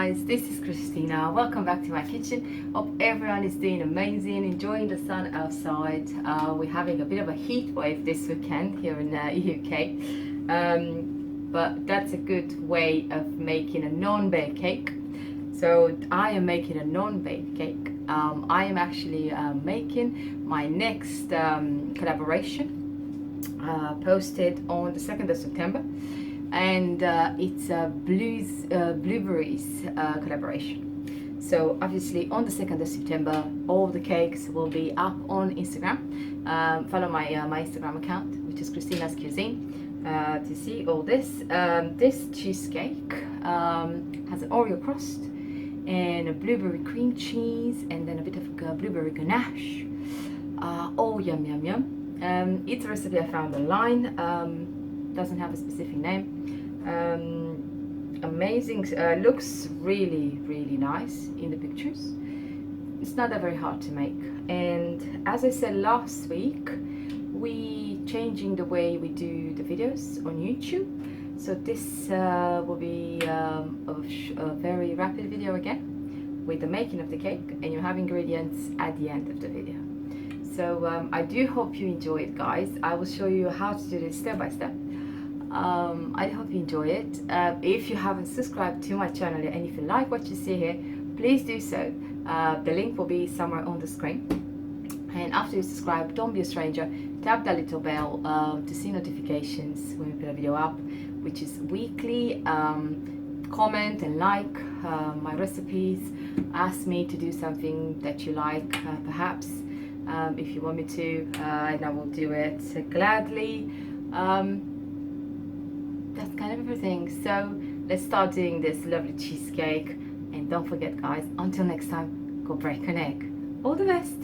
guys, this is Cristina. Welcome back to my kitchen. Hope everyone is doing amazing, enjoying the sun outside. We're having a bit of a heat wave this weekend here in the UK, but that's a good way of making a non-baked cake. So I am making a non-baked cake. I am actually making my next collaboration, posted on the 2nd of September. And it's a blueberries collaboration. So obviously on the 2nd of September all the cakes will be up on Instagram. Follow my Instagram account, which is Cristina's Cuisine, to see all this. This cheesecake has an Oreo crust and a blueberry cream cheese and then a bit of blueberry ganache. Oh, yum yum yum. It's a recipe I found online. Doesn't have a specific name. Amazing. Looks really nice in the pictures. It's not that very hard to make, and as I said last week, we changing the way we do the videos on YouTube. So this will be a very rapid video again with the making of the cake, and you have ingredients at the end of the video. So I do hope you enjoy it, guys. I will show you how to do this step by step. I hope you enjoy it. If you haven't subscribed to my channel yet, and if you like what you see here, please do so. The link will be somewhere on the screen. And after you subscribe, don't be a stranger, tap that little bell to see notifications when we put a video up, which is weekly. Comment and like my recipes. Ask me to do something that you like, perhaps, if you want me to, and I will do it gladly. That's kind of everything. So let's start doing this lovely cheesecake, and don't forget, guys, until next time, go break an egg. All the best.